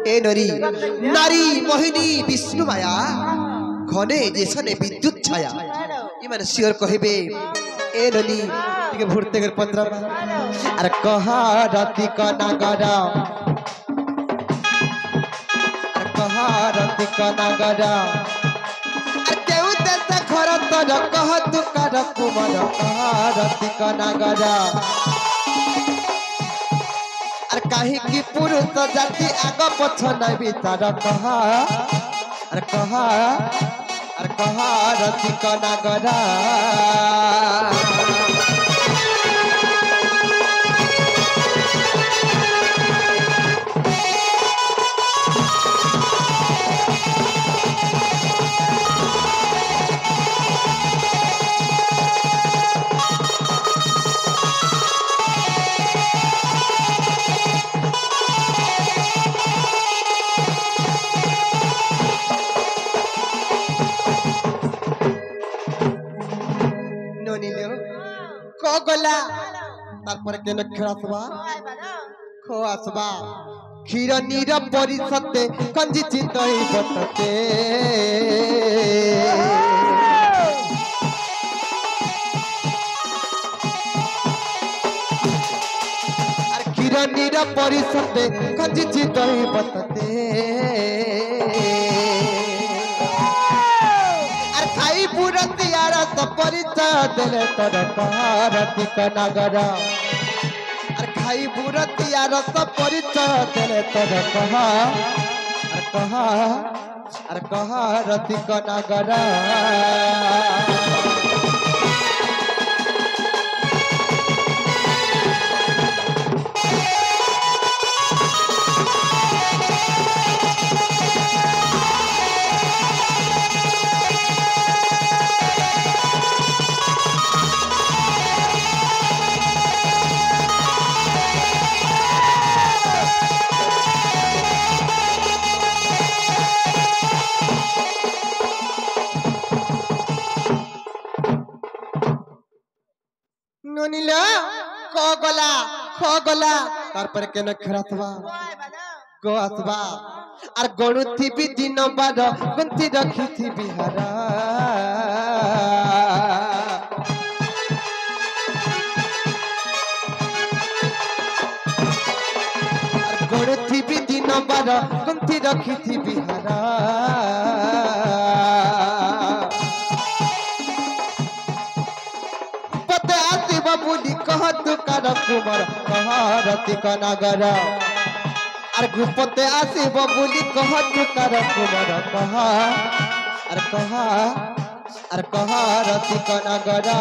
ए नरी नारी मोहिनी विष्णु माया घने जेसने विद्युत छाया ये माने सियर कहबे ए ननी के भूरते कर पत्र अरे कहा राति का नागरा अरे कहा राति का नागरा अरे केउ देता घर तर कह तू कर कुमार कहा राति का नागरा अरे काहे की पुरुष जाति आग पछ नहीं बिचार कहा अरे कहा राति का नागरा गला तारपर केन खेलासबा खो आसबा क्षीर नीर परिसते कंजी चितई बतते अरे क्षीर नीर परिसते कंजी चितई बतते खाई पुरती आरस परिचय दिले तर राति का नागरा अरे खाई पुरती आरस परिचय दिले तर कहा राति का नागरा नोनिला खो गला तारपर केन खेरासबा गो आसबा आर गणुथि भी दिन बार गंती रखी थी बिहारा आर गणुथि भी दिन बार गंती रखी थी बिहारा बुली कह तू कर कुमार कहा राति का नागरा अरे घुपते आसीब बुली कह तू कर कुमार कहा राति का नागरा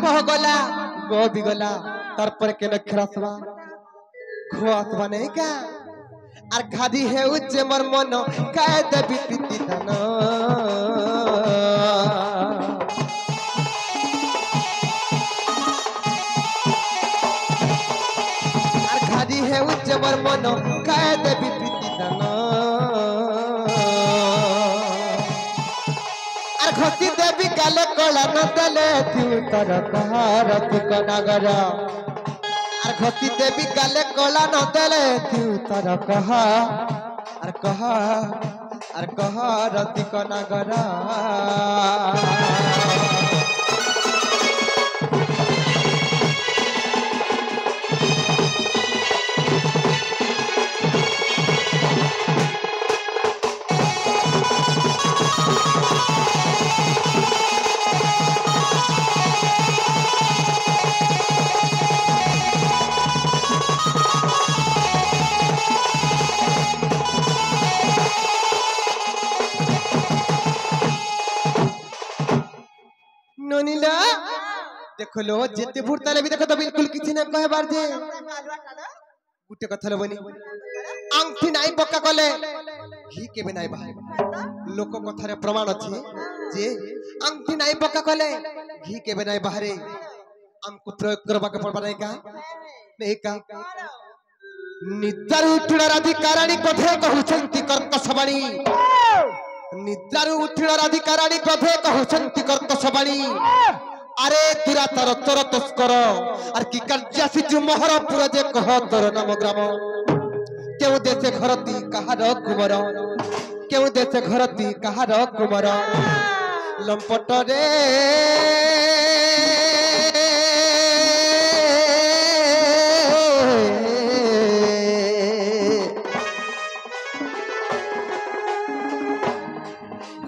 कह गला गो भी गला तारपर के खेरासबा खो आसबा नहीं का आर खादी है उच्च मर मन काय देवी प्रीति धन आर खादी है उच्च मर मन काय देवी प्रीति धन खसी देवी गाले कला न दले थी तर कहा राति का नागरा अरे खसी देवी गाले कला न दले थी तर कहा राति का नागरा देखो लो जिते भूरता भी देखो तो बिल्कुल किसी ने कहे बार जे गुटे कथा लबनी आंगठी नाई पक्का कले घी केबे नाई बाहे लोक कथारे प्रमाण अछि जे आंगठी नाई पक्का कले घी केबे नाई बाहरे हमको प्रयोग करबा के पड़बा नहीं का निद्रारु उठिला राधिकाराणी कथे कहउछंती कर्कशवाणी निद्रारु उठिला राधिकाराणी कथे कहउछंती कर्कशवाणी अरे दुरातर तोर तस्कर और की कर्जासी जो मोहरपुर जे कह तोर नाम ग्राम केउ देशे घरती कहार कुमर केउ देशे घरती कहार कुमर लंपट रे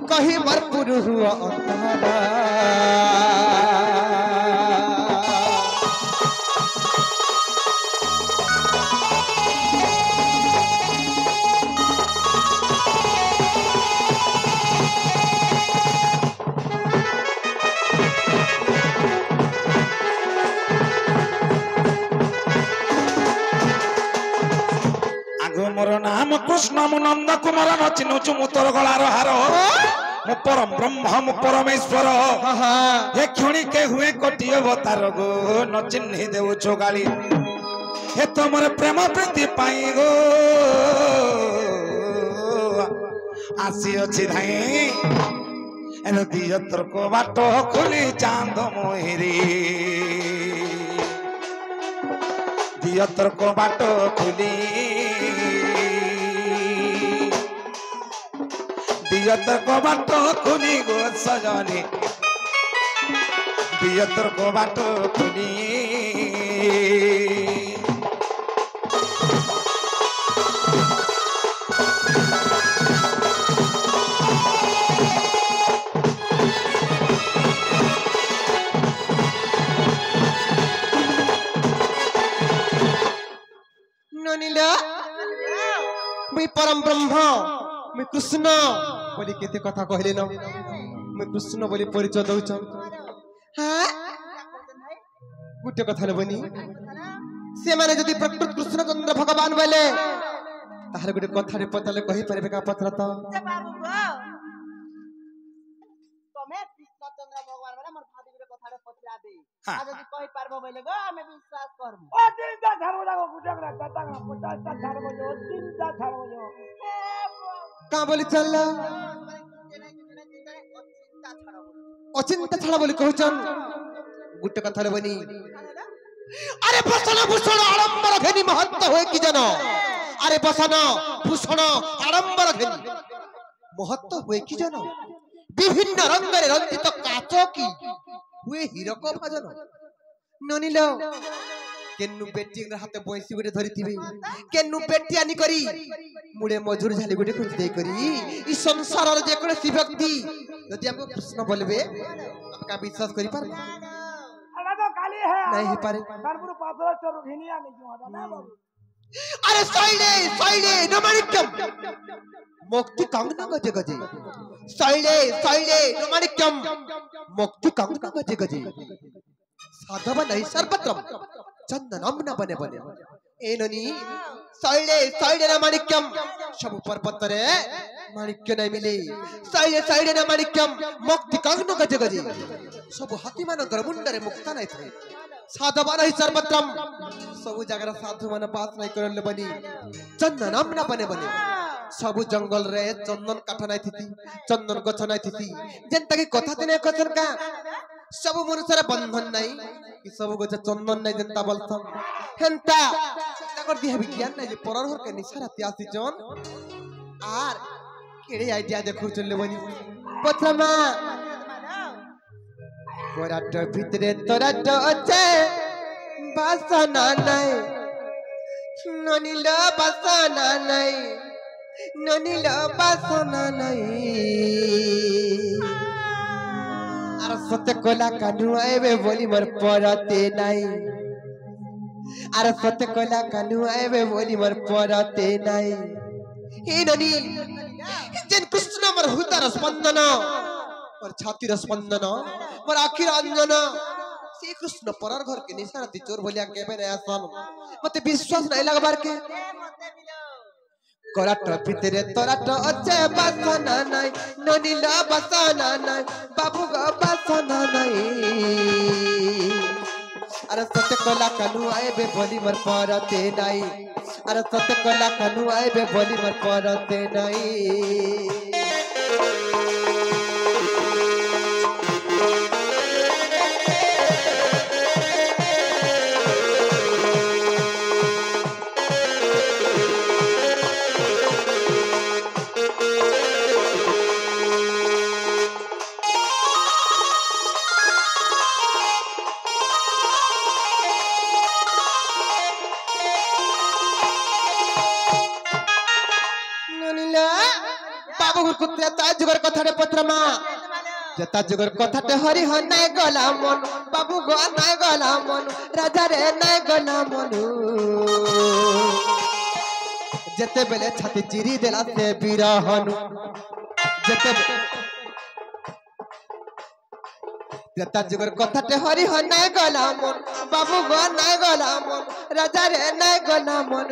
कहीं मरपुर हुआ अंधारा मोर नाम कृष्ण मु नंद कुमार नचिनुचु मु तोर गलार हार मु परम ब्रह्म मु परमेश्वर हे क्षणी के हुए कोटि अवतार गो नचिन्हि देउ गाली हे तमर प्रेम प्रीति पाई गो आसी अछि धाई एनो दियतर को बाटो खुली चांद मोहिरी दियतर को बाटो खुली दियतर को बाटो खुली गो सजनी दियतर को बाटो खुली ननीला मैं परम ब्रह्म मैं कृष्ण बोली केते कथा कहले न मैं कृष्ण बोली परिचय दउछ हां गुटे कथा लेबनी से माने जदी प्रकृत कृष्ण चंद्र भगवान बोले ताहले गुटे कथा रे पतले कहि परबे का पत्र त जे बाबू गो तमे कृष्ण चंद्र भगवान वाला मोर भाभी गुटे कथा रे पतला दे आ जदी कहि पारबो बोले गो हमें विश्वास करबो ओ चिंता धर्म लागो गुटे ना तता ना पता धर्म जो चिंता धर्म जो का बोली चल अचिंता छड़ा बोली कहचन गुटे कथा लेबनी अरे बसन भूषण आडंबर घेनी महत्व होए कि जन अरे बसन भूषण आडंबर घेनी महत्व हुए कि जन विभिन्न रंग रे रंजित काचो की हुए हीरक भजन ननिलो केनु बेटी हाथ बैसी गुटे धरिथिबे केनु बेटी आनी करी मुड़े मजूर झाली गुटे खुज दे करी ई संसार रे जे कोन सी व्यक्ति यदि हमको कृष्ण बोलबे आपका विश्वास करि पार अला तो काली है नहीं पारे कानपुर पाथर स्टोर घेनिया नहीं जो ना बाबू अरे साइडे नमानिक्यम मुक्ति कांगना गजे गजे साइडे नमानिक्यम मुक्ति कांगना गजे गजे साधव नहीं सर्वत्रम चंदनम न बने बने एननी साइडे नमानिक्यम सब पर्वत रे माणिक्य नहीं मिले साइडे नमानिक्यम मुक्ति कांगना गजे गजे सब हाथी मानकर मुंडरे मुक्ता नहीं थे साधव नहीं सर्वत्रम सब जगह साधु मन पास नहीं करले बनी चंदनम न बने बने सब जंगल रे चंदन काठ नहीं थी चंदन गछ नहीं थी जेंता की कथा दिने कथन का सब मनुष्य रे बंधन नहीं कि सब गछ चंदन नहीं जेंता बोलथन हेंता ताकर दिह विज्ञान नहीं जे परर हर के निसारा त्यासी जन आर केड़े आइडिया देखो चलले बनी प्रथमा गोराट भितरे तोराट अच्छे बासना नहीं ननील बासना नहीं ननील बासना नहीं आर सत्य कोला कानू आएबे बोली मोर परते नहीं आर सत्य कोला कानू आएबे बोली मोर परते नहीं हे ननी जेन कृष्ण मोर हृदय स्पंदन और छाती स्पंदन मोर आखिर अंजन श्री कृष्ण परर घर के निशान ती चोर बोलिया केबे रे आसन मते विश्वास नहीं लगबार के कराट भितरे तराट अच्छे बासना नहीं ननीला बासना नहीं बाबू गो बासना नहीं अरे सत्य कला कनु आए बे बोली मर परते नहीं अरे सत्य कला कनु आए बे बोली मर परते नहीं जुगर कथाटे पत्रमा जता जुगर कथाटे हरि ह नाय गला मन बाबू गो नाय गला मन राजा रे नाय गला मन जते बेले छाती चिरी देला से बिरहनु जता जुगर कथाटे हरि ह नाय गला मन बाबू गो नाय गला मन राजा रे नाय गला मन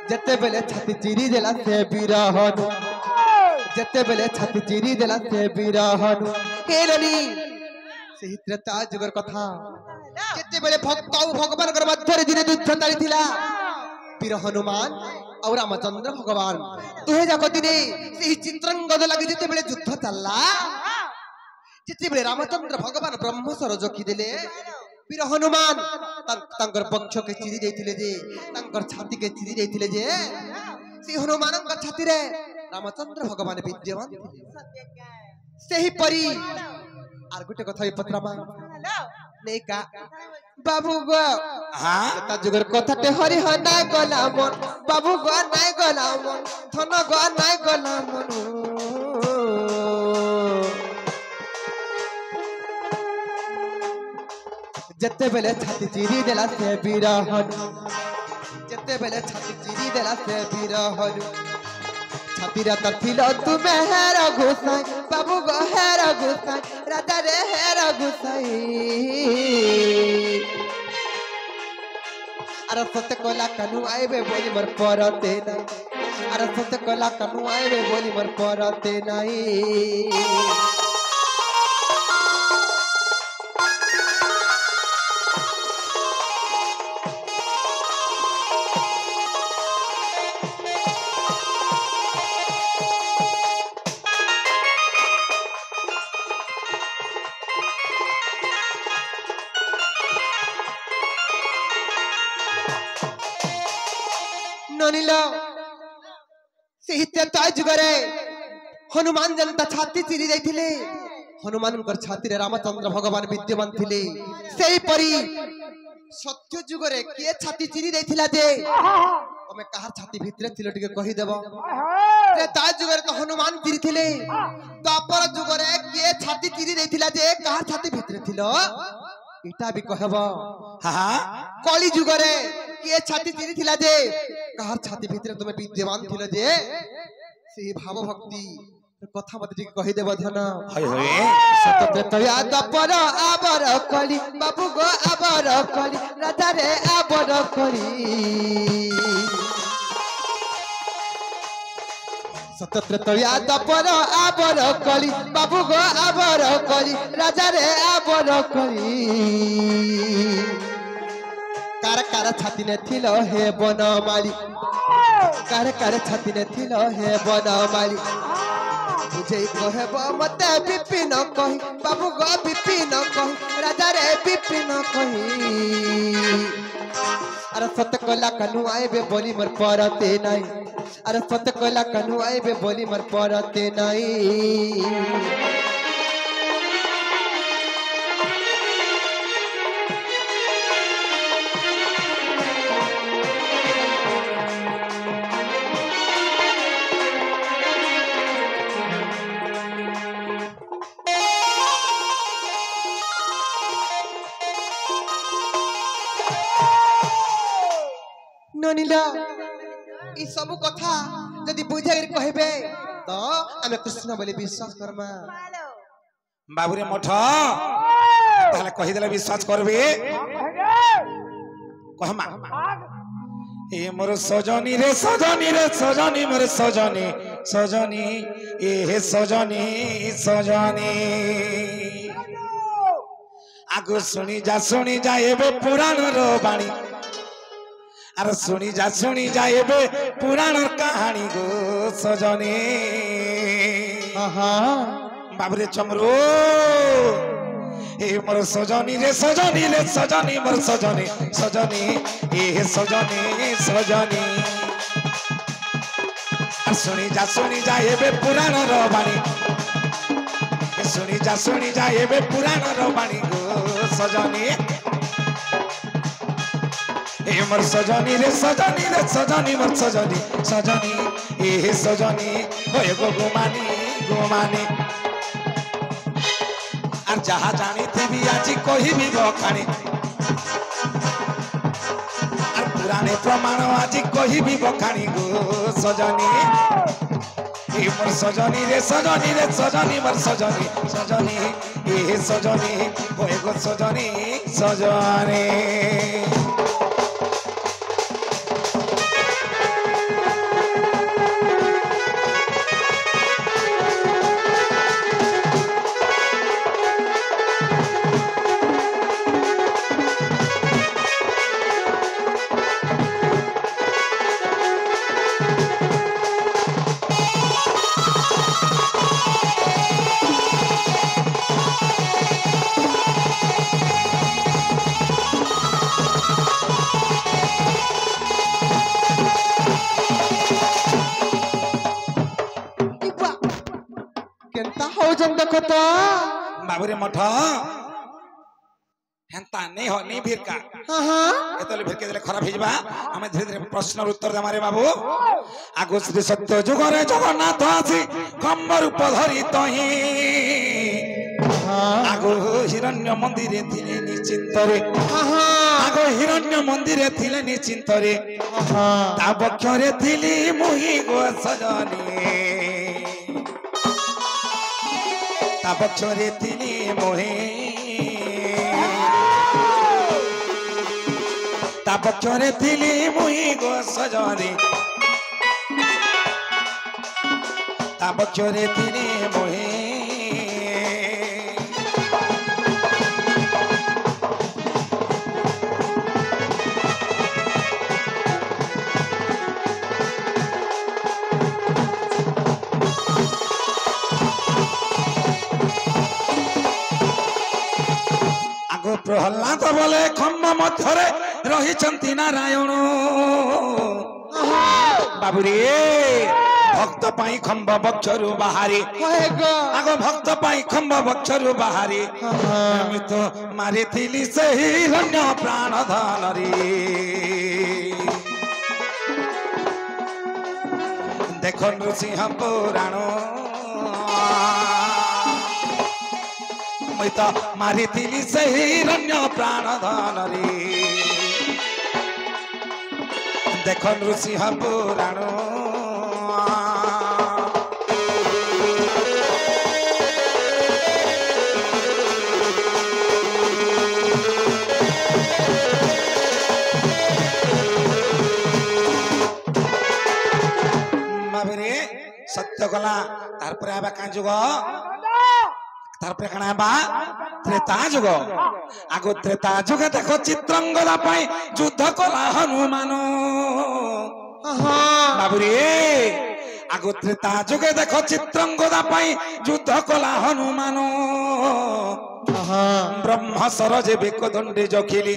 जते बेले छाती चिरी देला से बिरहनु जते बेले छाती चिरी देला से बिरहनु हेलनी सेही त्रेता जुगर कथा जते बेले भक्त और भगवान कर मध्य दिने युद्ध तारिथिला वीर हनुमान और रामचंद्र भगवान तुहे जाको दिने सेही चित्रंगद लागि जते बेले युद्ध चलला जते बेले रामचंद्र भगवान ब्रह्मस्वर जोखी देले वीर हनुमान तंकर पक्ष के चिरी देथिले जे तंकर छाती के चिरी देथिले जे से हनुमान का छाती रे रामचंद्र भगवान विद्यमान सेही परी आर गुटे कथा पत्रमा नै का बाबू गो हां ता जुगर कथाटे हरि ह नाय गला मन बाबू गो नाय गला मन धन गो नाय गला मन जते बेले छाती चिरी देला से बिरहन जते बेले छाती चिरी देला से बिरहन छाती रा तथिलो तुमे हेर घुसाई बाबू गो हेर घुसाई राजा रे हेर घुसाई अरे सत्य कोला कनु आइबे बोली मर परते नहीं अरे सत्य कोला कनु आइबे बोली मर परते नहीं ननीला से हित्य जुगरे हनुमान जनता छाती चिरी जाइथिले हनुमान कर छाती रे रामचंद्र भगवान विद्यमान थिले सेही परी सत्य जुगरे के छाती चिरी जाइथिला जे तमे कहार छाती भितरे थिले टिके कहि देबो त्रेता जुगरे तो हनुमान चिरी थिले द्वापर जुगरे के छाती चिरी जाइथिला जे कहार छाती भितरे थिलो इटा भी कहबो हां कली जुगरे के छाती चिरी थिला जे कहार छाती भितरे तुमे विद्यमान थिलो जे से भाव भक्ति कथा मत ठीक कहि देबो ध्यान हाय होय सतते तया दपर आबर कली बाबू गो आबर कली राजा रे आबर कली सतते तया दपर आबर कली बाबू गो आबर कली राजा रे आबर कली कार छाती ने थिलो हे बनमाली कार छाती ने थिलो हे बनमाली मुझे कहबो मते विपिन कहि बाबू गो विपिन कहि राजा रे विपिन कहि अरे सत्य कोला कनु आइबे बोली मर परते नहीं अरे सत्य कोला कनु आइबे बोली मर परते नहीं ननीला ई सब कथा यदि बुझाई कहबे तो आमे कृष्ण बोली विश्वास करमा बाबुरे मठ ताले कहि देले विश्वास करबे कहमा ए मोर सजनी रे सजनी रे सजनी मोर सजनी सजनी ए हे सजनी सजनी आगो सुनी जा एबे पुराण रो बाणी अरे सुनी जा एबे पुराण कहानी गो सजनी बाबरे चमरो ए मोर सजनी रे सजनी रे सजनी मोर सजनी सजनी ए हे सजनी सजनी सुनी जा एबे पुराण रो बाणी सुनी जा एबे पुराण रो बाणी गो सजनी ए मोर सजनी रे सजनी मोर सजनी सजनी ए हे सजनी होय गो गोमानी আর যাহা জানিথিবি আজি কহিবি বখানি আর পুরাণে প্রমাণ আজি কহিবি বখানি গো সজনী এ মোর সজনী রে সজনী মোর সজনী সজনী এ সজনী ওই গো সজনী সজনী देखो तो बाबुरे मठ हेंता नहीं हो नहीं भिरका एतले भिरके देले खराब हिजबा हमें धीरे धीरे प्रश्न उत्तर दे मारे बाबू आगो श्री सत्य जुगरे जगन्नाथ आसी कम्बर उपधरी तही आगो हिरण्य मंदिरे थिले निश्चिंतरे आगो हिरण्य मंदिरे थिले निश्चिंतरे ता बक्षरे थिली मुही गो सजनी बक्षरे तिनी मोहे ता बक्षरे थिली मुही गो सजनी ता बक्षरे तिनी मोहे प्रहलाद बोले खम्ब मध्यरे रही नारायण बाबुरे भक्त पाई खम्ब बक्षरु बाहरी आगो भक्त पाई खम्ब बक्षरु बाहरी আমি তো মারিଥିଲି ସେହି ହିରଣ୍ୟ ପ୍ରାଣ ଧନରି ଦେଖ ନୃସିଂହ ପୁରାଣ मैं तो मारिथिली ସେହି ହିରଣ୍ୟ ପ୍ରାଣ ଧନରି देख नृसिंह पुराण बाबरे सत्य कला तार पर आबा का जुग तारपरे कणा बा त्रेता जुग आगो त्रेता जुग देखो चित्रंगदा पाई युद्ध कला हनुमान बाबुरे आगो त्रेता जुग देखो चित्रंगदा पाई युद्ध कला हनुमान ब्रह्म सरजे बेकदंडे जखिली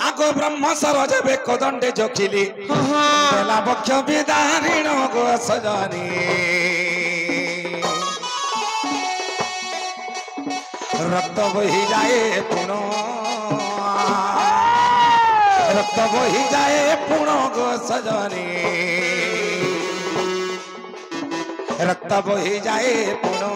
आगो ब्रह्म सरजे बेकदंडे जखिली बेला बक्ष विदारिण गो सजनी रक्त बही जाए पुण रक्त बही जाए पुण गो सजनी रक्त बही जाए पुण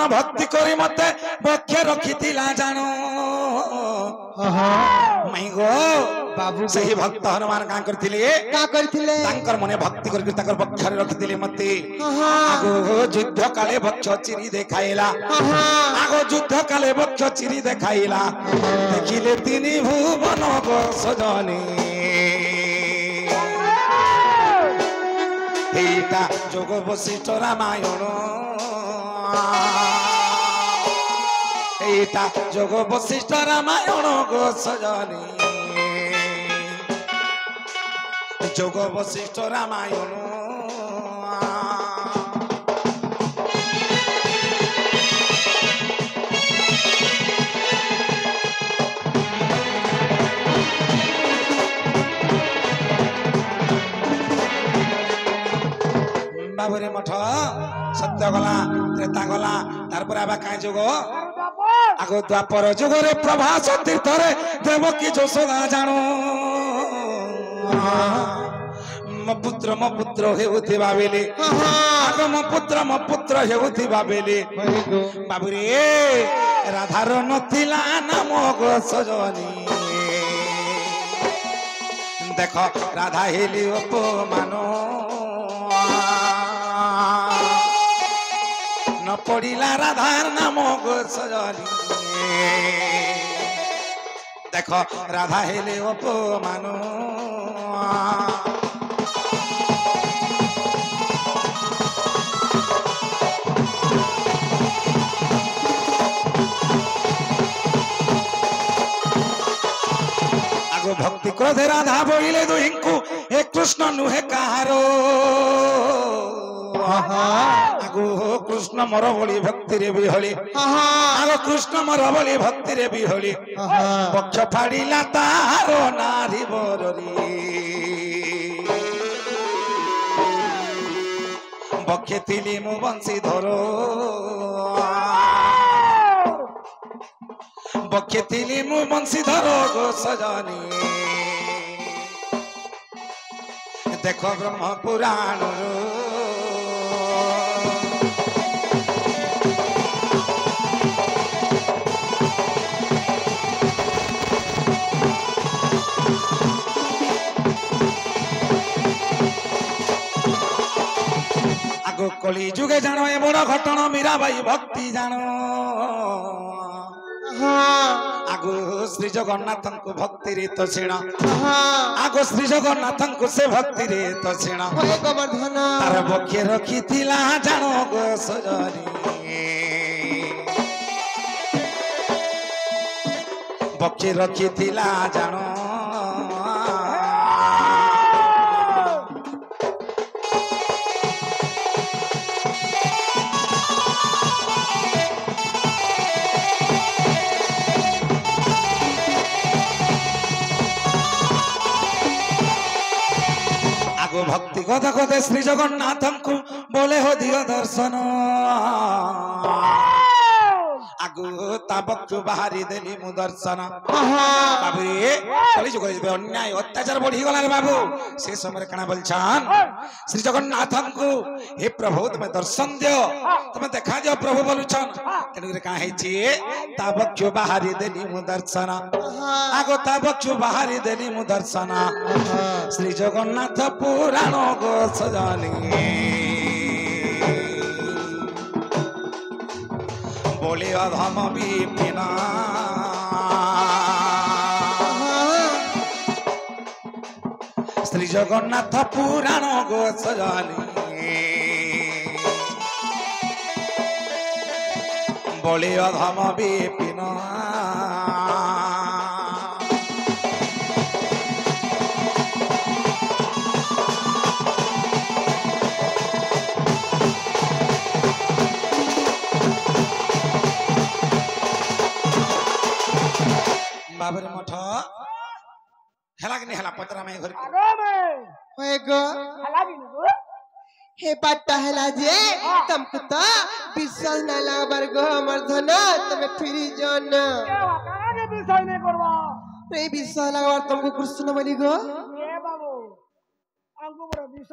भक्ति करी मते बख्य रखिथिला जानो मई गो बाबू सही भक्त हनुमान का करथिले का करथिले तांकर मने भक्ति करके तांकर बख्य रखिथिले मते हाँ आगो युद्ध काले बक्ष चिरी देखाइला आगो युद्ध काले बक्ष चिरी देखाइला देखिले तिनी भुवन को सजनी এইটা যোগ বশিষ্ঠ রামায়ণ এইটা যোগ বশিষ্ঠ রামায়ণ গো সজনী যোগ বশিষ্ঠ রামায়ণ बाबुरे मठ सत्य गला त्रेता गला तारपर आबा काई जुग आगो द्वापर जुगरे प्रभास तीर्थरे देवकी यशोदा जानो मो पुत्र हेउथिबा बेले आगो मो पुत्र हेउथिबा बेले बाबुरे राधार नथिला नाम गो सजनी देख राधा हेली अपमानो न पड़िला राधार नाम गो सजनी देख राधा हेले अपमान आगो भक्ति क्रोधे राधा बोले दुहिंकु ए कृष्ण नुहे कहारो आगो कृष्ण मोर बोली भक्ति रे बिहली आगो कृष्ण मोर बोली भक्ति रे बिहली पक्ष फाड़िला तारो नारी बररी बखे थिली मु बंशी धरो बखे थिली मु बंशी धरो गो सजनी देखो ब्रह्म पुराण आगो कली जुगे जानो ए बड़ घटना मीराबाई भक्ति जानो आगो श्री जगन्नाथ को भक्ति रे तो सीण आगो श्री जगन्नाथ को से भक्ति रे तो सीण तार बखे रखी थिला जानो गो सजनी बखे रखी थिला जानो भक्ति कथा कथे श्री जगन्नाथ को बोले हो दियो दर्शन आगु ताबक्तु बाहरी देली मु दर्शन बाबू रे कली जुग रे अन्याय अत्याचार बढ़ी गला रे बाबू से समय कना बोलछन श्री जगन्नाथ को हे प्रभु तुम दर्शन दियो तुम देखा दियो प्रभु बोलछन तेनु रे का है छी ताबक्तु बाहरी देली मु दर्शन आगो ताबक्तु बाहरी देली मु दर्शन श्री जगन्नाथ पुराण गो सजनी बोले अधम विपिन श्री जगन्नाथ पुराण गो सजनी बोले अधम विपिन बाबरे मठ हेला कि नहीं हेला पतरा में घर होएगो हे पट्टा हेला जे तुमको तो विश्वास ना लागबार गो हमर धन तमे फिरी जन के विश्वास नहीं करबा रे विश्वास लागबार तुमको कृष्ण मनी गो